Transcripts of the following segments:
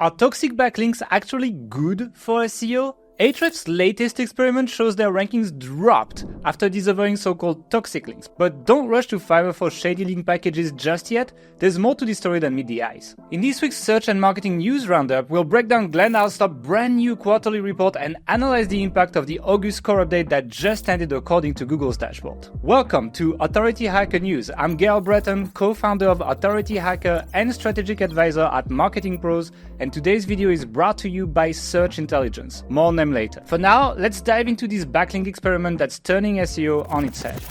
Are toxic backlinks actually good for SEO? Ahrefs' latest experiment shows their rankings dropped after disavowing so-called toxic links. But don't rush to Fiverr for shady link packages just yet, there's more to the story than meet the eyes. In this week's Search and Marketing News Roundup, we'll break down Glen Allsopp's brand new quarterly report and analyze the impact of the August core update that just ended according to Google's dashboard. Welcome to Authority Hacker News. I'm Gail Breton, co-founder of Authority Hacker and strategic advisor at Marketing Pros, and today's video is brought to you by Search Intelligence. More on them later. For now, let's dive into this backlink experiment that's turning SEO on its head.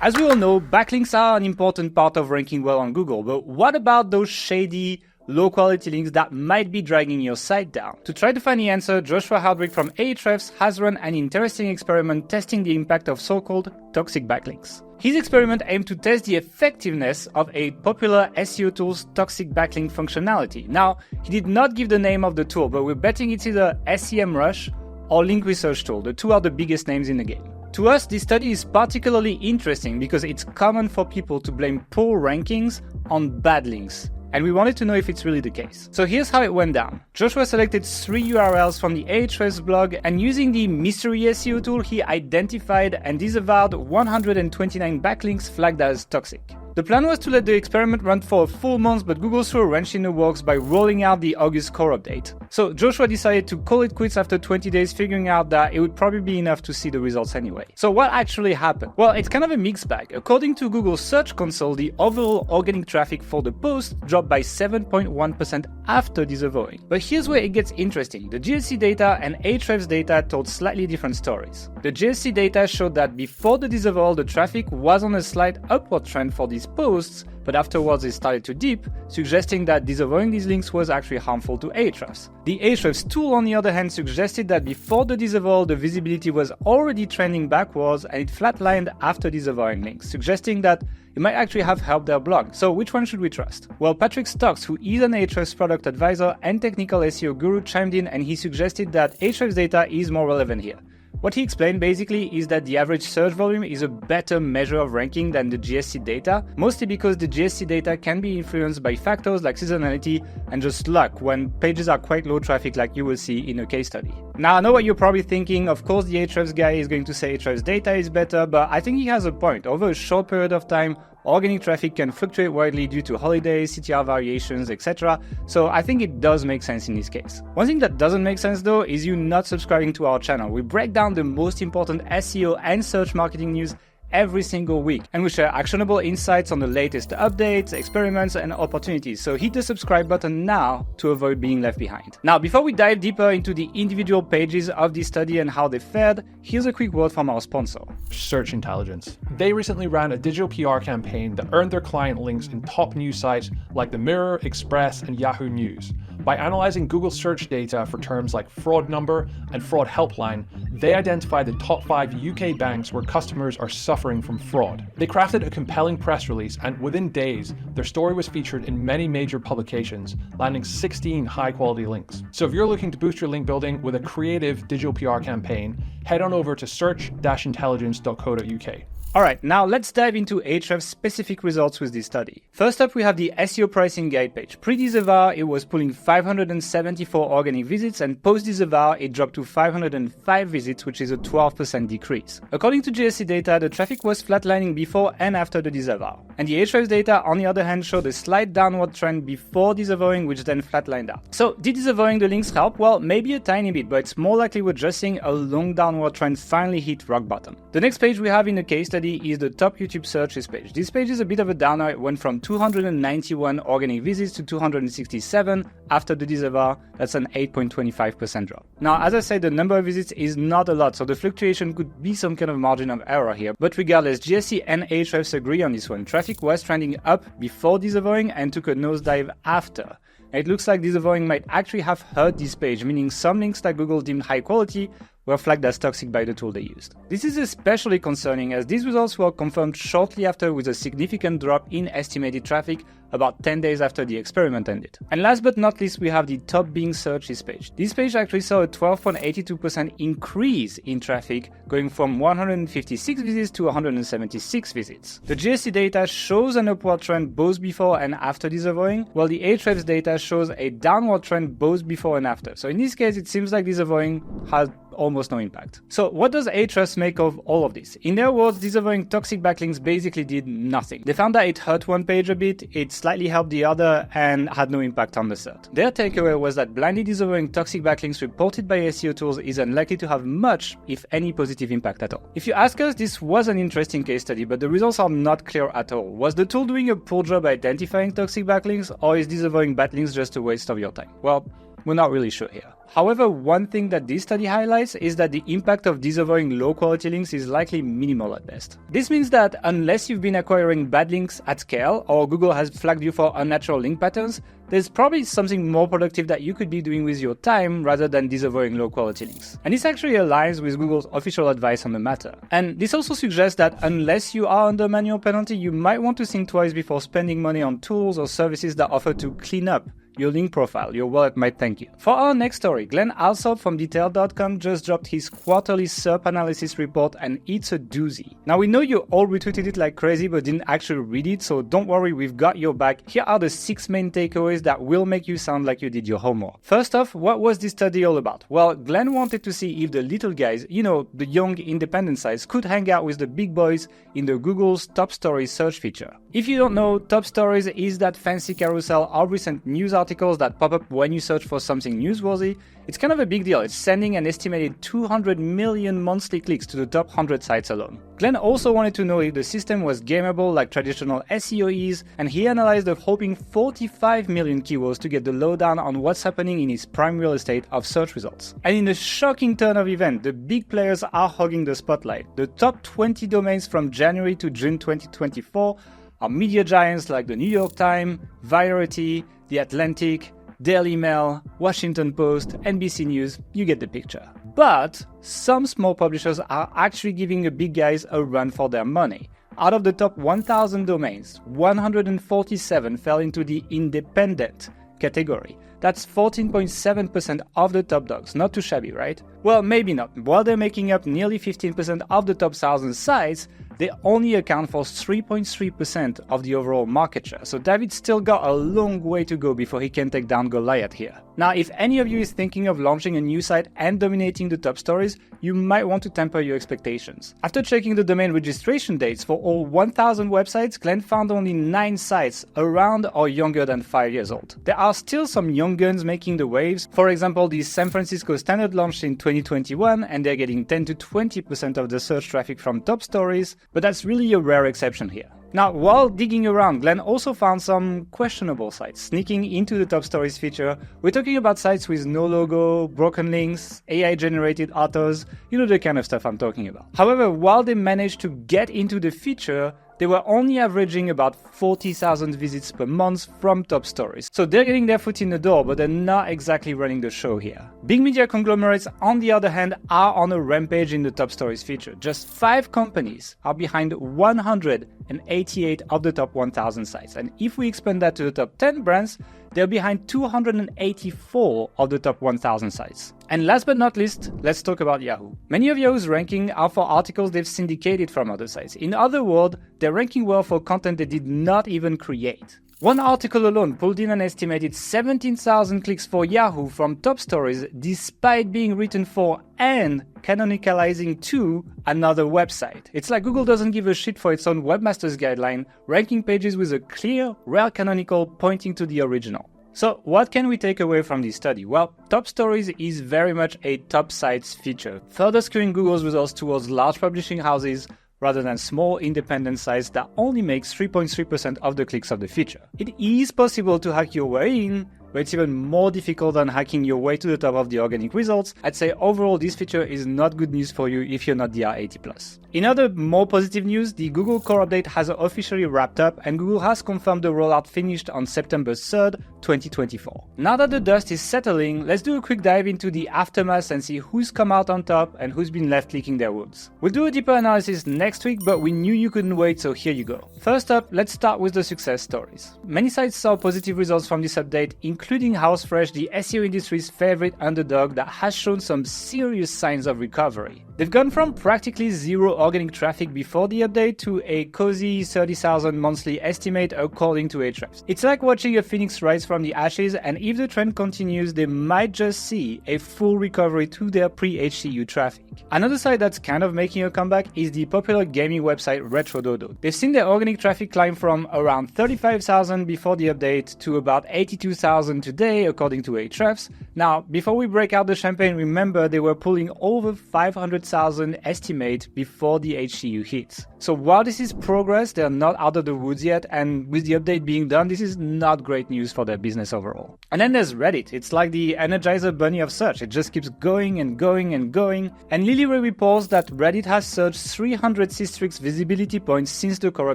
As we all know, backlinks are an important part of ranking well on Google, but what about those shady, low-quality links that might be dragging your site down? To try to find the answer, Joshua Hardwick from Ahrefs has run an interesting experiment testing the impact of so-called toxic backlinks. His experiment aimed to test the effectiveness of a popular SEO tool's toxic backlink functionality. Now, he did not give the name of the tool, but we're betting it's either SEMrush or Link Research Tool. The two are the biggest names in the game. To us, this study is particularly interesting because it's common for people to blame poor rankings on bad links. And we wanted to know if it's really the case. So here's how it went down. Joshua selected 3 URLs from the Ahrefs blog, and using the mystery SEO tool, he identified and disavowed 129 backlinks flagged as toxic. The plan was to let the experiment run for a full month, but Google threw a wrench in the works by rolling out the August core update. So Joshua decided to call it quits after 20 days, figuring out that it would probably be enough to see the results anyway. So what actually happened? Well, it's kind of a mixed bag. According to Google Search Console, the overall organic traffic for the post dropped by 7.1% after disavowing. But here's where it gets interesting. The GSC data and Ahrefs data told slightly different stories. The GSC data showed that before the disavowal, the traffic was on a slight upward trend for these posts, but afterwards it started to dip, suggesting that disavowing these links was actually harmful to Ahrefs. The Ahrefs tool, on the other hand, suggested that before the disavowal, the visibility was already trending backwards and it flatlined after disavowing links, suggesting that it might actually have helped their blog. So which one should we trust? Well, Patrick Stokes, who is an Ahrefs product advisor and technical SEO guru, chimed in and he suggested that Ahrefs data is more relevant here. What he explained basically is that the average search volume is a better measure of ranking than the GSC data, mostly because the GSC data can be influenced by factors like seasonality and just luck when pages are quite low traffic like you will see in a case study. Now I know what you're probably thinking, of course the Ahrefs guy is going to say Ahrefs data is better, but I think he has a point. Over a short period of time, organic traffic can fluctuate widely due to holidays, CTR variations, etc. So I think it does make sense in this case. One thing that doesn't make sense though is you not subscribing to our channel. We break down the most important SEO and search marketing news every single week, and we share actionable insights on the latest updates, experiments, and opportunities. So hit the subscribe button now to avoid being left behind. Now, before we dive deeper into the individual pages of this study and how they fared, here's a quick word from our sponsor, Search Intelligence. They recently ran a digital PR campaign that earned their client links in top news sites like The Mirror, Express, and Yahoo News. By analyzing Google search data for terms like fraud number and fraud helpline, they identified the top 5 UK banks where customers are suffering from fraud. They crafted a compelling press release, and within days, their story was featured in many major publications, landing 16 high-quality links. So if you're looking to boost your link building with a creative digital PR campaign, head on over to search-intelligence.co.uk. Alright, now let's dive into Ahrefs' specific results with this study. First up, we have the SEO pricing guide page. Pre-disavow, it was pulling 574 organic visits, and post-disavow, it dropped to 505 visits, which is a 12% decrease. According to GSC data, the traffic was flatlining before and after the disavow. And the Ahrefs data, on the other hand, showed a slight downward trend before disavowing, which then flatlined out. So, did disavowing the links help? Well, maybe a tiny bit, but it's more likely we're just seeing a long downward trend finally hit rock bottom. The next page we have in the case study is the top YouTube searches page. This page is a bit of a downer. It went from 291 organic visits to 267 after the disavow. That's an 8.25% drop. Now, as I said, the number of visits is not a lot, so the fluctuation could be some kind of margin of error here. But regardless, GSC and Ahrefs agree on this one. Traffic was trending up before disavowing and took a nosedive after. It looks like disavowing might actually have hurt this page, meaning some links that Google deemed high quality were flagged as toxic by the tool they used. This is especially concerning as these results were confirmed shortly after with a significant drop in estimated traffic about 10 days after the experiment ended. And last but not least, we have the top Bing searches page. This page actually saw a 12.82% increase in traffic, going from 156 visits to 176 visits. The GSC data shows an upward trend both before and after disavowing, while the Ahrefs data shows a downward trend both before and after. So in this case, it seems like disavowing has almost no impact. So what does Ahrefs make of all of this? In their words, disavowing toxic backlinks basically did nothing. They found that it hurt one page a bit, it slightly helped the other, and had no impact on the SERP. Their takeaway was that blindly disavowing toxic backlinks reported by SEO tools is unlikely to have much, if any, positive impact at all. If you ask us, this was an interesting case study, but the results are not clear at all. Was the tool doing a poor job identifying toxic backlinks, or is disavowing backlinks just a waste of your time? Well, we're not really sure here. However, one thing that this study highlights is that the impact of disavowing low-quality links is likely minimal at best. This means that unless you've been acquiring bad links at scale, or Google has flagged you for unnatural link patterns, there's probably something more productive that you could be doing with your time rather than disavowing low-quality links. And this actually aligns with Google's official advice on the matter. And this also suggests that unless you are under manual penalty, you might want to think twice before spending money on tools or services that offer to clean up your link profile. Your wallet might thank you. For our next story, Glen Allsopp from Detail.com just dropped his quarterly SERP Analysis Report, and it's a doozy. Now, we know you all retweeted it like crazy but didn't actually read it, so don't worry, we've got your back. Here are the 6 main takeaways that will make you sound like you did your homework. First off, what was this study all about? Well, Glen wanted to see if the little guys, the young independent sites, could hang out with the big boys in the Google's Top Stories search feature. If you don't know, Top Stories is that fancy carousel of recent news articles that pop up when you search for something newsworthy. It's kind of a big deal. It's sending an estimated 200 million monthly clicks to the top 100 sites alone. Glen also wanted to know if the system was gameable like traditional SEO is, and he analyzed the whopping 45 million keywords to get the lowdown on what's happening in his prime real estate of search results. And in a shocking turn of events, the big players are hogging the spotlight. The top 20 domains from January to June 2024 are media giants like the New York Times, Variety, The Atlantic, Daily Mail, Washington Post, NBC News, you get the picture. But some small publishers are actually giving the big guys a run for their money. Out of the top 1,000 domains, 147 fell into the independent category. That's 14.7% of the top dogs. Not too shabby, right? Well, maybe not. While they're making up nearly 15% of the top 1,000 sites, they only account for 3.3% of the overall market share. So David's still got a long way to go before he can take down Goliath here. Now, if any of you is thinking of launching a new site and dominating the top stories, you might want to temper your expectations. After checking the domain registration dates for all 1,000 websites, Glen found only 9 sites around or younger than 5 years old. There are still some young guns making the waves. For example, the San Francisco Standard launched in 2021 and they're getting 10 to 20% of the search traffic from top stories, but that's really a rare exception here. Now, while digging around, Glen also found some questionable sites sneaking into the top stories feature. We're talking about sites with no logo, broken links, AI-generated authors, the kind of stuff I'm talking about. However, while they managed to get into the feature, they were only averaging about 40,000 visits per month from top stories. So they're getting their foot in the door, but they're not exactly running the show here. Big media conglomerates, on the other hand, are on a rampage in the top stories feature. Just 5 companies are behind 188 of the top 1,000 sites. And if we expand that to the top 10 brands, they're behind 284 of the top 1,000 sites. And last but not least, let's talk about Yahoo. Many of Yahoo's ranking are for articles they've syndicated from other sites. In other words, they're ranking well for content they did not even create. One article alone pulled in an estimated 17,000 clicks for Yahoo from top stories despite being written for and canonicalizing to another website. It's like Google doesn't give a shit for its own webmaster's guideline, ranking pages with a clear, rare canonical pointing to the original. So what can we take away from this study? Well, top stories is very much a top sites feature, further skewing Google's results towards large publishing houses rather than small independent sites that only makes 3.3% of the clicks of the feature. It is possible to hack your way in, but it's even more difficult than hacking your way to the top of the organic results. I'd say overall this feature is not good news for you if you're not DR80+. In other more positive news, the Google Core update has officially wrapped up and Google has confirmed the rollout finished on September 3rd, 2024. Now that the dust is settling, let's do a quick dive into the aftermath and see who's come out on top and who's been left licking their wounds. We'll do a deeper analysis next week, but we knew you couldn't wait, so here you go. First up, let's start with the success stories. Many sites saw positive results from this update, including Housefresh, the SEO industry's favorite underdog that has shown some serious signs of recovery. They've gone from practically zero organic traffic before the update to a cozy 30,000 monthly estimate according to Ahrefs. It's like watching a phoenix rise from the ashes, and if the trend continues, they might just see a full recovery to their pre-HCU traffic. Another site that's kind of making a comeback is the popular gaming website RetroDodo. They've seen their organic traffic climb from around 35,000 before the update to about 82,000 today according to Ahrefs. Now, before we break out the champagne, remember they were pulling over 500,000 estimate before the HCU hits. So while this is progress, they're not out of the woods yet, and with the update being done, this is not great news for their business overall. And then there's Reddit. It's like the Energizer Bunny of search. It just keeps going and going and going. And LilyRay reports that Reddit has surged 300 Systrix visibility points since the core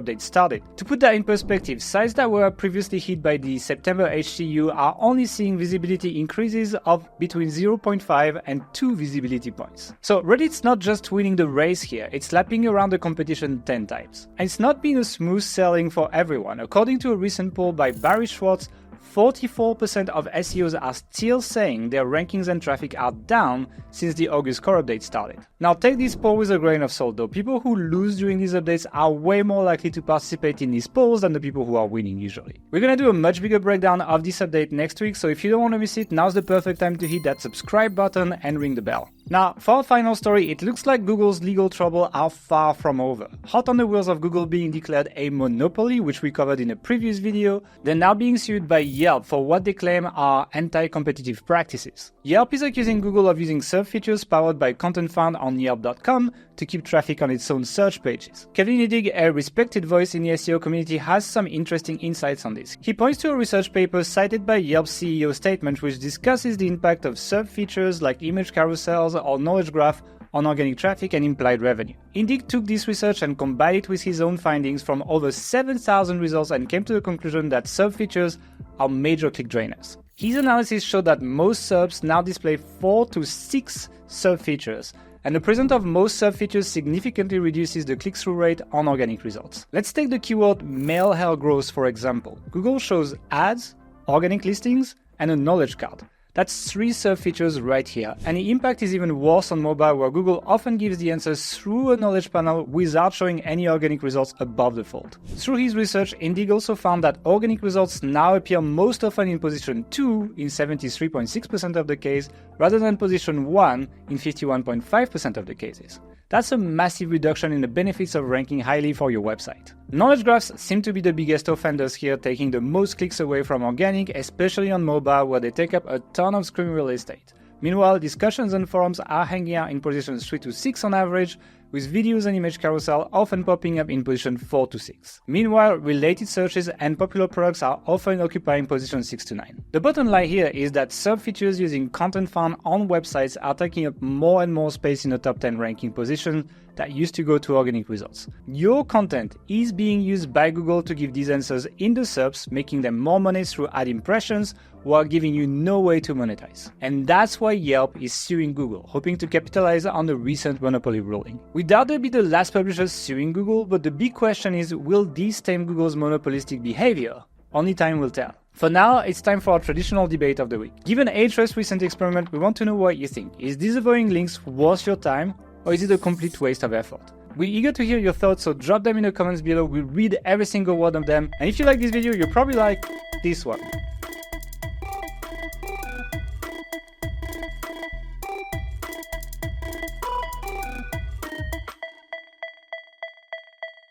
update started. To put that in perspective, sites that were previously hit by the September HCU are only seeing visibility increases of between 0.5 and 2 visibility points. So Reddit's not just winning the race here, it's lapping around the competition 10 times. And it's not been a smooth sailing for everyone. According to a recent poll by Barry Schwartz, 44% of SEOs are still saying their rankings and traffic are down since the August core update started. Now take this poll with a grain of salt though. People who lose during these updates are way more likely to participate in these polls than the people who are winning usually. We're gonna do a much bigger breakdown of this update next week, so if you don't want to miss it, now's the perfect time to hit that subscribe button and ring the bell. Now, for our final story, it looks like Google's legal trouble are far from over. Hot on the wheels of Google being declared a monopoly, which we covered in a previous video, they're now being sued by Yelp for what they claim are anti-competitive practices. Yelp is accusing Google of using SERP features powered by content found on Yelp.com to keep traffic on its own search pages. Kevin Iddig, a respected voice in the SEO community, has some interesting insights on this. He points to a research paper cited by Yelp's CEO statement which discusses the impact of SERP features like image carousels or knowledge graph on organic traffic and implied revenue. Iddig took this research and combined it with his own findings from over 7,000 results and came to the conclusion that SERP features are major click drainers. His analysis showed that most SERPs now display 4 to 6 SERP features, and the presence of most SERP features significantly reduces the click-through rate on organic results. Let's take the keyword male hair growth for example. Google shows ads, organic listings, and a knowledge card. That's 3 SERP features right here, and the impact is even worse on mobile where Google often gives the answers through a knowledge panel without showing any organic results above the fold. Through his research, Iddig also found that organic results now appear most often in position 2 in 73.6% of the case, rather than position 1 in 51.5% of the cases. That's a massive reduction in the benefits of ranking highly for your website. Knowledge graphs seem to be the biggest offenders here, taking the most clicks away from organic, especially on mobile where they take up a ton of screen real estate. Meanwhile, discussions and forums are hanging out in positions 3 to 6 on average, with videos and image carousel often popping up in position 4 to 6. Meanwhile, related searches and popular products are often occupying position 6 to 9. The bottom line here is that SERP features using content found on websites are taking up more and more space in the top 10 ranking position that used to go to organic results. Your content is being used by Google to give these answers in the SERPs, making them more money through ad impressions while giving you no way to monetize. And that's why Yelp is suing Google, hoping to capitalize on the recent monopoly ruling. We doubt they'll be the last publishers suing Google, but the big question is, will this tame Google's monopolistic behavior? Only time will tell. For now, it's time for our traditional debate of the week. Given Ahrefs' recent experiment, we want to know what you think. Is disavowing links worth your time, or is it a complete waste of effort? We're eager to hear your thoughts, so drop them in the comments below. We'll read every single one of them. And if you like this video, you're probably like this one.